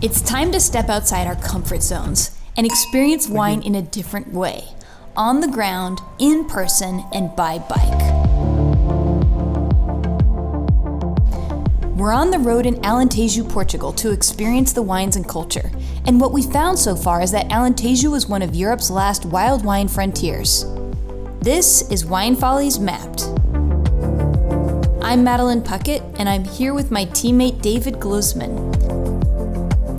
It's time to step outside our comfort zones and experience wine in a different way. On the ground, in person, and by bike. We're on the road in Alentejo, Portugal to experience the wines and culture. And what we found so far is that Alentejo is one of Europe's last wild wine frontiers. This is Wine Follies Mapped. I'm Madeline Puckette, and I'm here with my teammate David Gluzman.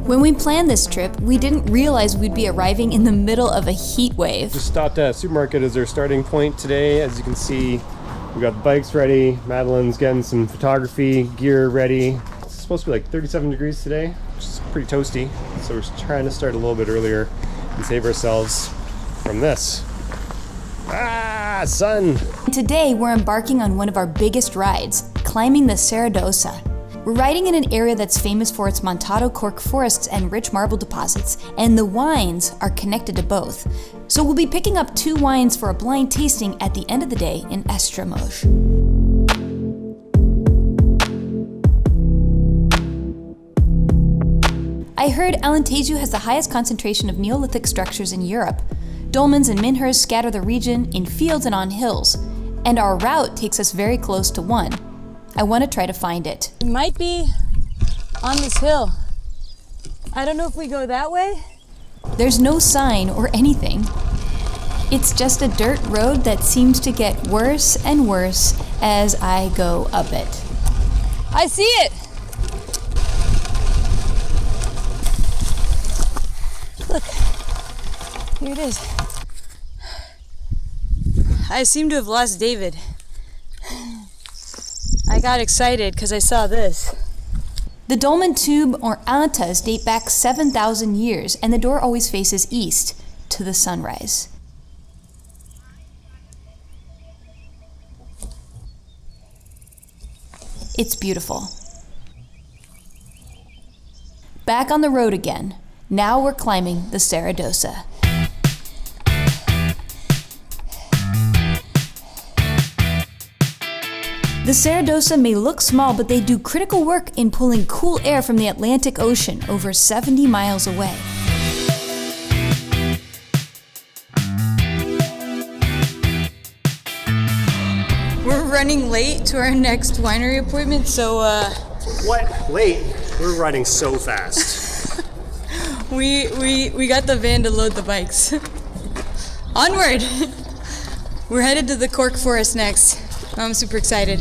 When we planned this trip, we didn't realize we'd be arriving in the middle of a heat wave. Just stopped at a supermarket as our starting point today. As you can see, we got the bikes ready. Madeline's getting some photography gear ready. It's supposed to be like 37 degrees today, which is pretty toasty. So we're trying to start a little bit earlier and save ourselves from this. Sun! Today, we're embarking on one of our biggest rides, climbing the Serra D'Ossa. We're riding in an area that's famous for its Montado Cork forests and rich marble deposits, and the wines are connected to both. So we'll be picking up 2 wines for a blind tasting at the end of the day in Estremoz. I heard Alentejo has the highest concentration of neolithic structures in Europe. Dolmens and menhirs scatter the region in fields and on hills, and our route takes us very close to one. I want to try to find it. It might be on this hill. I don't know if we go that way. There's no sign or anything. It's just a dirt road that seems to get worse and worse as I go up it. I see it! Look, here it is. I seem to have lost David. I got excited because I saw this. The dolmen tube or antas date back 7,000 years, and the door always faces east to the sunrise. It's beautiful. Back on the road again. Now we're climbing the Serra D'Ossa. The Serra D'Ossa may look small, but they do critical work in pulling cool air from the Atlantic Ocean over 70 miles away. We're running late to our next winery appointment, so What? Late? We're riding so fast. we got the van to load the bikes. Onward! We're headed to the Cork Forest next. I'm super excited.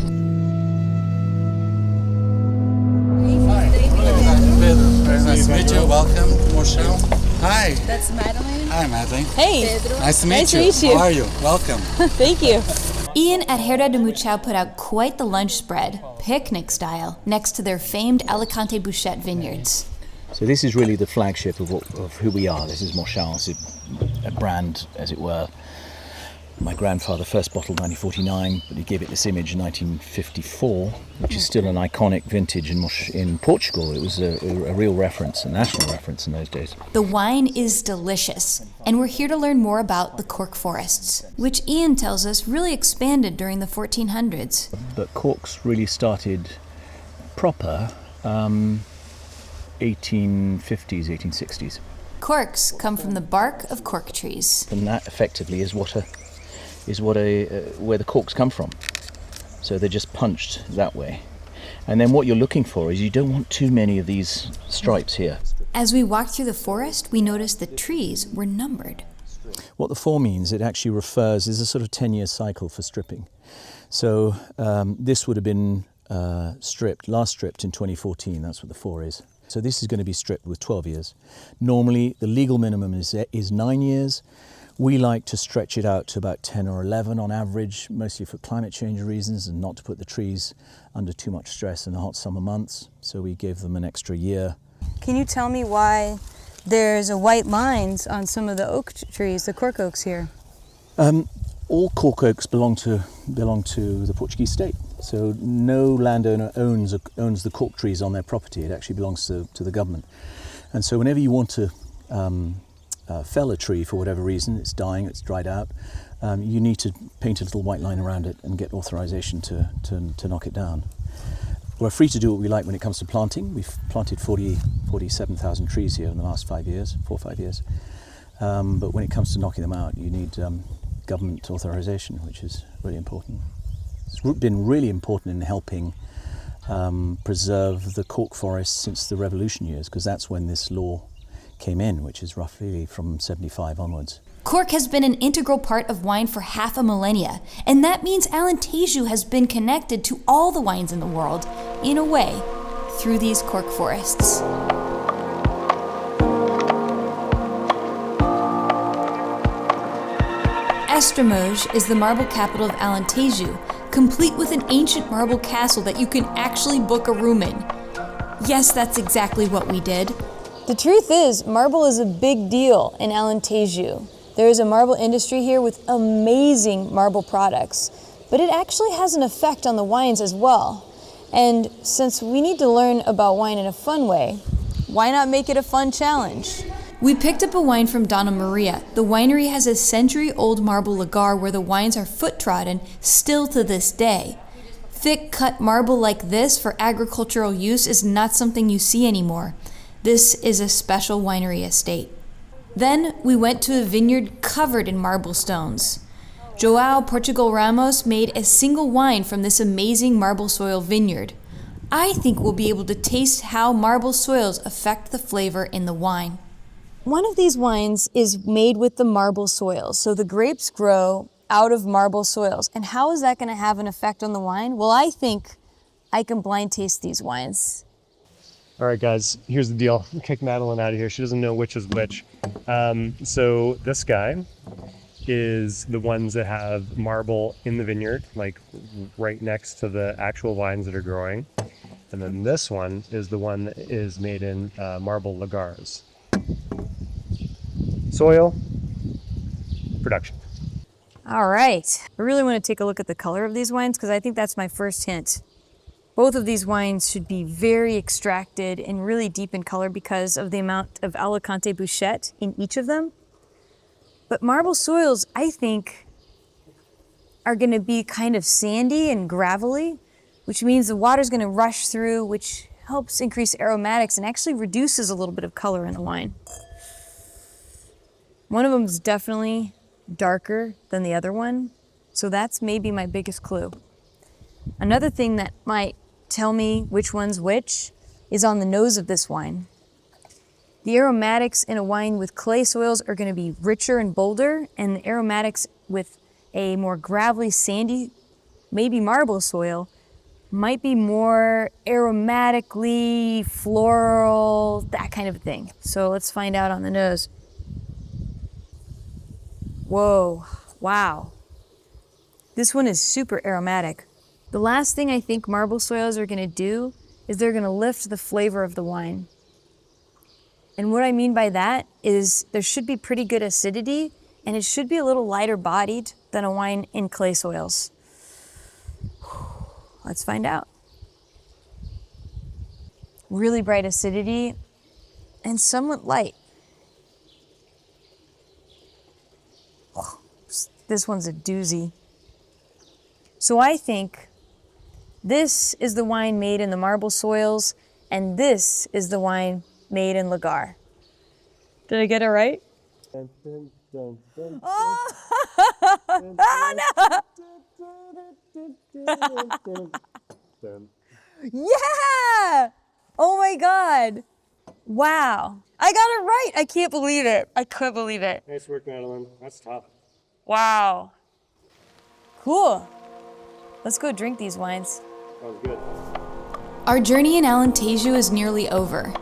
Nice to meet you. Welcome to Mouchão. Hi. That's Madeline. Hi, Madeline. Hey. Nice to meet Nice you. to meet you. How are you? Welcome. Thank you. Ian at Herdade de Mouchão put out quite the lunch spread, picnic style, next to their famed Alicante Bouschet vineyards. So this is really the flagship of who we are. This is Mouchão, it's a brand, as it were. My grandfather first bottled 1949, but he gave it this image in 1954, which is still an iconic vintage in Portugal. It was a real reference, a national reference in those days. The wine is delicious, and we're here to learn more about the Cork Forests, which Ian tells us really expanded during the 1400s. But Cork's really started proper 1850s, 1860s. Corks come from the bark of cork trees. And that effectively is where the corks come from. So they're just punched that way. And then what you're looking for is you don't want too many of these stripes here. As we walked through the forest, we noticed the trees were numbered. What the 4 means, it actually refers, is a sort of 10-year cycle for stripping. So this would have been last stripped in 2014, that's what the 4 is. So this is going to be stripped with 12 years. Normally, the legal minimum is 9 years. We like to stretch it out to about 10 or 11 on average, mostly for climate change reasons and not to put the trees under too much stress in the hot summer months. So we give them an extra year. Can you tell me why there's white lines on some of the oak trees, the cork oaks here? All cork oaks belong to the Portuguese state. So no landowner owns the cork trees on their property. It actually belongs to the government. And so whenever you want to fell a tree for whatever reason, it's dying, it's dried out, you need to paint a little white line around it and get authorization to knock it down. We're free to do what we like when it comes to planting. We've planted 47,000 trees here in the last 4 or 5 years. But when it comes to knocking them out, you need government authorization, which is really important. It's been really important in helping preserve the Cork Forest since the Revolution years, because that's when this law came in, which is roughly from 75 onwards. Cork has been an integral part of wine for half a millennia, and that means Alentejo has been connected to all the wines in the world, in a way, through these Cork forests. Estremoz is the marble capital of Alentejo, complete with an ancient marble castle that you can actually book a room in. Yes, that's exactly what we did. The truth is, marble is a big deal in Alentejo. There is a marble industry here with amazing marble products, but it actually has an effect on the wines as well. And since we need to learn about wine in a fun way, why not make it a fun challenge? We picked up a wine from Dona Maria. The winery has a century-old marble lagar where the wines are foot-trodden still to this day. Thick-cut marble like this for agricultural use is not something you see anymore. This is a special winery estate. Then we went to a vineyard covered in marble stones. João Portugal Ramos made a single wine from this amazing marble soil vineyard. I think we'll be able to taste how marble soils affect the flavor in the wine. One of these wines is made with the marble soils, so the grapes grow out of marble soils. And how is that going to have an effect on the wine? Well, I think I can blind taste these wines. All right, guys, here's the deal. Kick Madeline out of here. She doesn't know which is which. So this guy is the ones that have marble in the vineyard, like right next to the actual vines that are growing. And then this one is the one that is made in marble lagars. Soil, production. All right. I really want to take a look at the color of these wines because I think that's my first hint. Both of these wines should be very extracted and really deep in color because of the amount of Alicante Bouschet in each of them. But marble soils, I think, are going to be kind of sandy and gravelly, which means the water's going to rush through, which helps increase aromatics and actually reduces a little bit of color in the wine. One of them is definitely darker than the other one, so that's maybe my biggest clue. Another thing that might tell me which one's which is on the nose of this wine. The aromatics in a wine with clay soils are going to be richer and bolder, and the aromatics with a more gravelly, sandy, maybe marble soil might be more aromatically floral, that kind of thing. So let's find out on the nose. Whoa, wow. This one is super aromatic. The last thing I think marble soils are going to do is they're going to lift the flavor of the wine. And what I mean by that is there should be pretty good acidity, and it should be a little lighter bodied than a wine in clay soils. Let's find out. Really bright acidity and somewhat light. This one's a doozy. So I think this is the wine made in the marble soils, and this is the wine made in lagar. Did I get it right? Dun, dun, dun, dun, Oh, no! Yeah! Oh my God. Wow. I got it right. I can't believe it. I couldn't believe it. Nice work, Madeline. That's tough. Wow. Cool. Let's go drink these wines. Sounds good. Our journey in Alentejo is nearly over.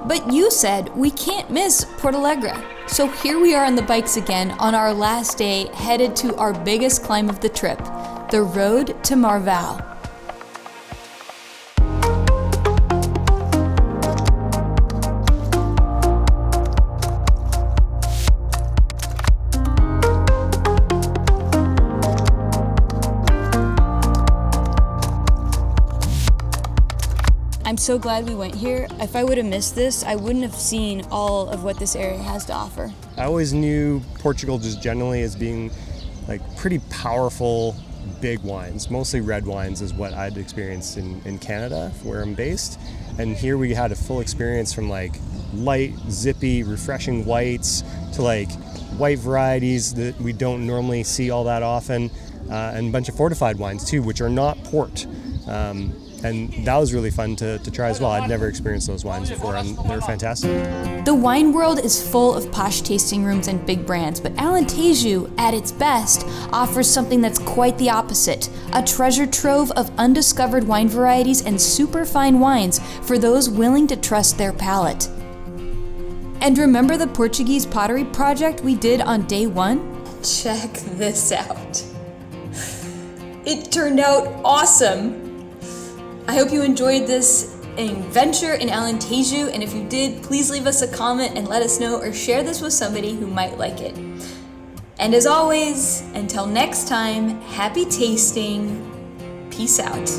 But you said we can't miss Portalegre. So here we are on the bikes again on our last day, headed to our biggest climb of the trip, the road to Marval. I'm so glad we went here. If I would have missed this, I wouldn't have seen all of what this area has to offer. I always knew Portugal just generally as being like pretty powerful, big wines. Mostly red wines is what I'd experienced in Canada, where I'm based. And here we had a full experience from like light, zippy, refreshing whites to like white varieties that we don't normally see all that often, and a bunch of fortified wines too, which are not port. And that was really fun to try as well. I'd never experienced those wines before, and they were fantastic. The wine world is full of posh tasting rooms and big brands, but Alentejo, at its best, offers something that's quite the opposite: a treasure trove of undiscovered wine varieties and super fine wines for those willing to trust their palate. And remember the Portuguese pottery project we did on day 1? Check this out. It turned out awesome. I hope you enjoyed this adventure in Alentejo, and if you did, please leave us a comment and let us know, or share this with somebody who might like it. And as always, until next time, happy tasting. Peace out.